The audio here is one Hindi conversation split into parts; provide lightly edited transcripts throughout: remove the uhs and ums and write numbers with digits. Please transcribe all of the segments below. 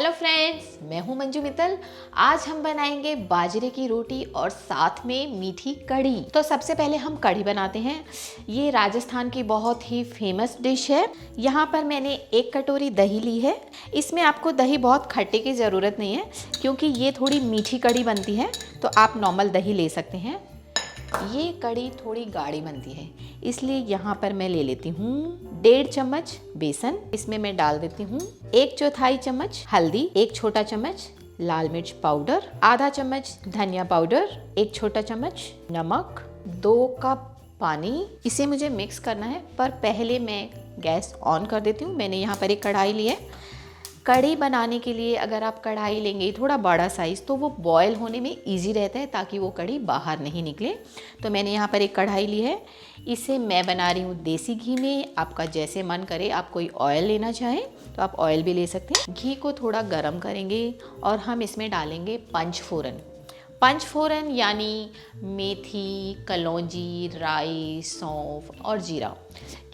हेलो फ्रेंड्स, मैं हूं मंजू मित्तल। आज हम बनाएंगे बाजरे की रोटी और साथ में मीठी कढ़ी। तो सबसे पहले हम कढ़ी बनाते हैं। ये राजस्थान की बहुत ही फेमस डिश है। यहाँ पर मैंने 1 कटोरी दही ली है। इसमें आपको दही बहुत खट्टे की ज़रूरत नहीं है, क्योंकि ये थोड़ी मीठी कढ़ी बनती है, तो आप नॉर्मल दही ले सकते हैं। ये कढ़ी थोड़ी गाढ़ी बनती है, इसलिए यहाँ पर मैं ले लेती हूँ 1.5 चम्मच बेसन। इसमें मैं डाल देती हूँ 1/4 चम्मच हल्दी, 1 छोटा चम्मच लाल मिर्च पाउडर, आधा चम्मच धनिया पाउडर, 1 छोटा चम्मच नमक, 2 कप पानी। इसे मुझे मिक्स करना है, पर पहले मैं गैस ऑन कर देती हूँ। मैंने यहाँ पर एक कढ़ाई ली है। कढ़ी बनाने के लिए अगर आप कढ़ाई लेंगे थोड़ा बड़ा साइज़, तो वो बॉयल होने में इजी रहता है, ताकि वो कढ़ी बाहर नहीं निकले। तो मैंने यहाँ पर एक कढ़ाई ली है। इसे मैं बना रही हूँ देसी घी में। आपका जैसे मन करे, आप कोई ऑयल लेना चाहें तो आप ऑयल भी ले सकते हैं। घी को थोड़ा गर्म करेंगे और हम इसमें डालेंगे पंचफोरन। पंचफोरन यानी मेथी, कलौंजी, राई, सौंफ और जीरा।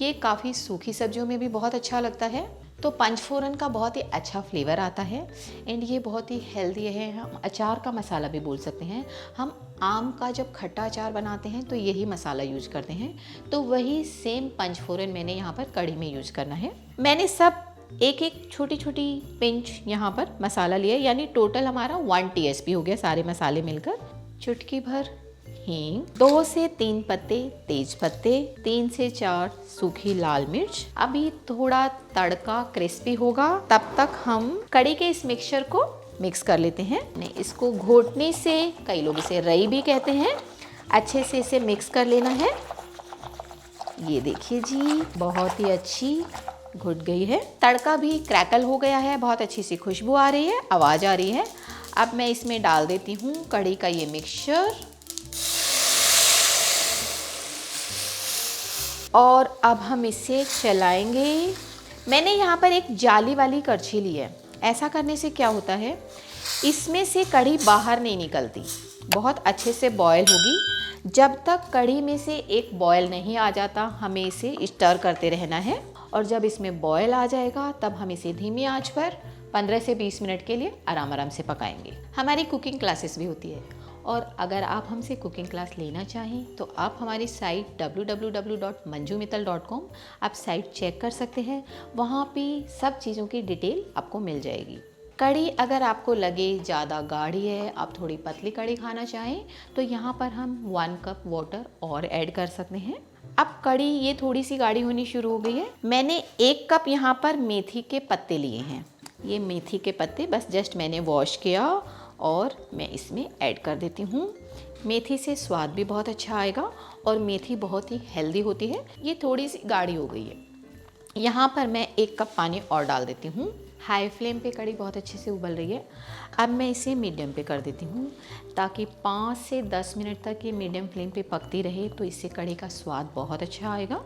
ये काफ़ी सूखी सब्जियों में भी बहुत अच्छा लगता है, तो पंचफोरन का बहुत ही अच्छा फ्लेवर आता है एंड ये बहुत ही हेल्दी है। हम अचार का मसाला भी बोल सकते हैं। हम आम का जब खट्टा अचार बनाते हैं तो यही मसाला यूज करते हैं, तो वही सेम पंचफोरन मैंने यहाँ पर कढ़ी में यूज करना है। मैंने सब एक एक छोटी छोटी पिंच यहाँ पर मसाला लिया, यानी टोटल हमारा 1 TSP हो गया सारे मसाले मिलकर। चुटकी भर हींग, 2 से 3 पत्ते तेज पत्ते, 3 से 4 सूखी लाल मिर्च। अभी थोड़ा तड़का क्रिस्पी होगा, तब तक हम कढ़ी के इस मिक्सचर को मिक्स कर लेते हैं। इसको घोटने से, कई लोग इसे रई भी कहते हैं, अच्छे से इसे मिक्स कर लेना है। ये देखिए जी, बहुत ही अच्छी घुट गई है। तड़का भी क्रैकल हो गया है, बहुत अच्छी सी खुशबू आ रही है, आवाज़ आ रही है। अब मैं इसमें डाल देती हूँ कढ़ी का ये मिक्सचर और अब हम इसे चलाएंगे। मैंने यहाँ पर एक जाली वाली करछी ली है। ऐसा करने से क्या होता है, इसमें से कढ़ी बाहर नहीं निकलती, बहुत अच्छे से बॉयल होगी। जब तक कढ़ी में से एक बॉयल नहीं आ जाता, हमें इसे स्टर करते रहना है, और जब इसमें बॉयल आ जाएगा तब हम इसे धीमी आंच पर 15 से 20 मिनट के लिए आराम से पकाएंगे। हमारी कुकिंग क्लासेस भी होती है, और अगर आप हमसे कुकिंग क्लास लेना चाहें तो आप हमारी साइट www.manjumittal.com आप साइट चेक कर सकते हैं। वहाँ पे सब चीज़ों की डिटेल आपको मिल जाएगी। कढ़ी अगर आपको लगे ज़्यादा गाढ़ी है, आप थोड़ी पतली कढ़ी खाना चाहें, तो यहाँ पर हम 1 कप वाटर और ऐड कर सकते हैं। अब कढ़ी ये थोड़ी सी गाढ़ी होनी शुरू हो गई है। मैंने 1 कप यहाँ पर मेथी के पत्ते लिए हैं। ये मेथी के पत्ते बस जस्ट मैंने वॉश किया और मैं इसमें ऐड कर देती हूँ। मेथी से स्वाद भी बहुत अच्छा आएगा और मेथी बहुत ही हेल्दी होती है। ये थोड़ी सी गाढ़ी हो गई है। यहाँ पर मैं 1 कप पानी और डाल देती हूँ। हाई फ्लेम पे कढ़ी बहुत अच्छे से उबल रही है। अब मैं इसे मीडियम पे कर देती हूँ, ताकि 5 से 10 मिनट तक ये मीडियम फ्लेम पे पकती रहे, तो इससे कढ़ी का स्वाद बहुत अच्छा आएगा।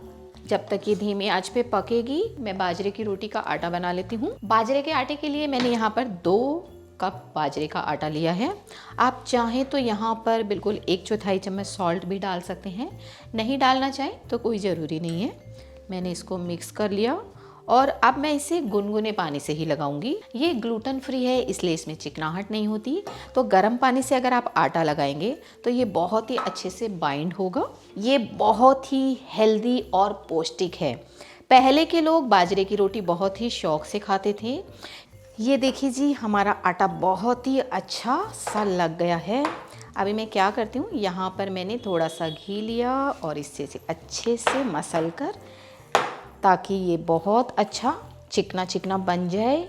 जब तक ये धीमी आंच पे पकेगी, मैं बाजरे की रोटी का आटा बना लेती हूँ। बाजरे के आटे के लिए मैंने यहाँ पर 2 कप बाजरे का आटा लिया है। आप चाहें तो यहाँ पर बिल्कुल 1/4 चम्मच सॉल्ट भी डाल सकते हैं, नहीं डालना चाहें तो कोई ज़रूरी नहीं है। मैंने इसको मिक्स कर लिया और अब मैं इसे गुनगुने पानी से ही लगाऊंगी। ये ग्लूटेन फ्री है, इसलिए इसमें चिकनाहट नहीं होती, तो गर्म पानी से अगर आप आटा लगाएंगे तो ये बहुत ही अच्छे से बाइंड होगा। ये बहुत ही हेल्दी और पौष्टिक है। पहले के लोग बाजरे की रोटी बहुत ही शौक से खाते थे। ये देखिए जी, हमारा आटा बहुत ही अच्छा सा लग गया है। अभी मैं क्या करती हूँ, यहाँ पर मैंने थोड़ा सा घी लिया और इससे अच्छे से मसल कर, ताकि ये बहुत अच्छा चिकना चिकना बन जाए।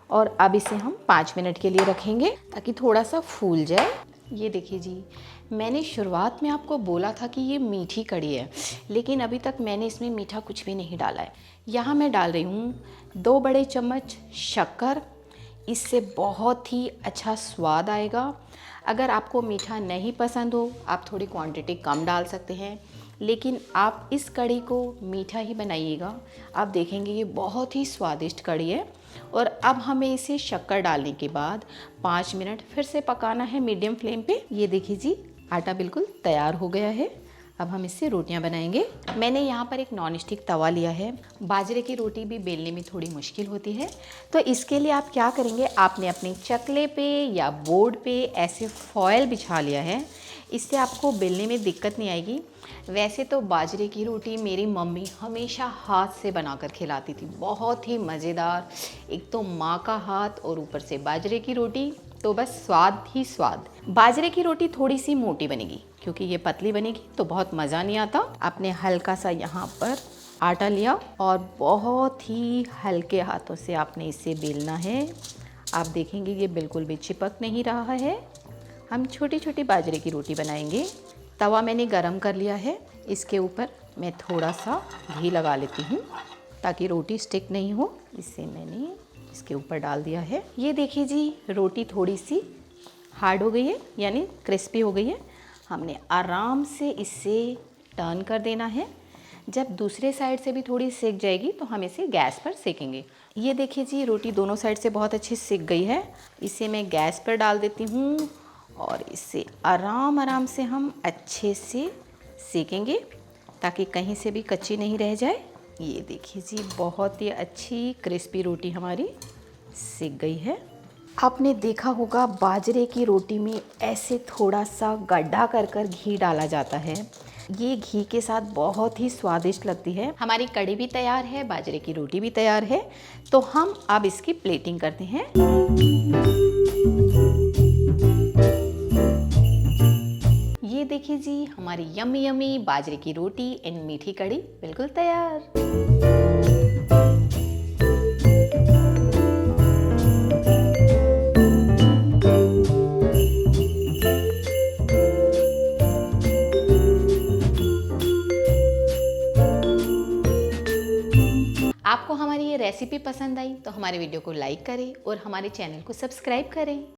और अब इसे हम 5 मिनट के लिए रखेंगे, ताकि थोड़ा सा फूल जाए। ये देखिए जी, मैंने शुरुआत में आपको बोला था कि ये मीठी कढ़ी है, लेकिन अभी तक मैंने इसमें मीठा कुछ भी नहीं डाला है। यहाँ मैं डाल रही हूँ 2 बड़े चम्मच शक्कर। इससे बहुत ही अच्छा स्वाद आएगा। अगर आपको मीठा नहीं पसंद हो, आप थोड़ी क्वांटिटी कम डाल सकते हैं, लेकिन आप इस कढ़ी को मीठा ही बनाइएगा। आप देखेंगे ये बहुत ही स्वादिष्ट कढ़ी है। और अब हमें इसे शक्कर डालने के बाद 5 मिनट फिर से पकाना है मीडियम फ्लेम पे। ये देखिए जी, आटा बिल्कुल तैयार हो गया है। अब हम इससे रोटियां बनाएंगे। मैंने यहाँ पर एक नॉन स्टिक तवा लिया है। बाजरे की रोटी भी बेलने में थोड़ी मुश्किल होती है, तो इसके लिए आप क्या करेंगे, आपने अपने चकले पे या बोर्ड पे ऐसे फॉयल बिछा लिया है। इससे आपको बेलने में दिक्कत नहीं आएगी। वैसे तो बाजरे की रोटी मेरी मम्मी हमेशा हाथ से बनाकर खिलाती थी, बहुत ही मज़ेदार। एक तो माँ का हाथ और ऊपर से बाजरे की रोटी, तो बस स्वाद ही स्वाद। बाजरे की रोटी थोड़ी सी मोटी बनेगी, क्योंकि ये पतली बनेगी तो बहुत मज़ा नहीं आता। आपने हल्का सा यहाँ पर आटा लिया और बहुत ही हल्के हाथों से आपने इसे बेलना है। आप देखेंगे ये बिल्कुल भी चिपक नहीं रहा है। हम छोटी छोटी बाजरे की रोटी बनाएंगे। तवा मैंने गरम कर लिया है। इसके ऊपर मैं थोड़ा सा घी लगा लेती हूँ ताकि रोटी स्टिक नहीं हो। इससे मैंने इसके ऊपर डाल दिया है। ये देखिए जी, रोटी थोड़ी सी हार्ड हो गई है, यानी क्रिस्पी हो गई है। हमने आराम से इसे टर्न कर देना है। जब दूसरे साइड से भी थोड़ी सेक जाएगी तो हम इसे गैस पर सेकेंगे। ये देखिए जी, रोटी दोनों साइड से बहुत अच्छी सेक गई है। इसे मैं गैस पर डाल देती हूँ और इसे आराम से हम अच्छे से सेकेंगे ताकि कहीं से भी कच्ची नहीं रह जाए। ये देखिए जी, बहुत ही अच्छी क्रिस्पी रोटी हमारी सेक गई है। आपने देखा होगा बाजरे की रोटी में ऐसे थोड़ा सा गड्ढा कर कर घी डाला जाता है। ये घी के साथ बहुत ही स्वादिष्ट लगती है। हमारी कढ़ी भी तैयार है, बाजरे की रोटी भी तैयार है, तो हम अब इसकी प्लेटिंग करते हैं। ये देखिए जी, हमारी यम्मी यम्मी बाजरे की रोटी एंड मीठी कढ़ी बिल्कुल तैयार। आपको हमारी ये रेसिपी पसंद आई तो हमारे वीडियो को लाइक करें और हमारे चैनल को सब्सक्राइब करें।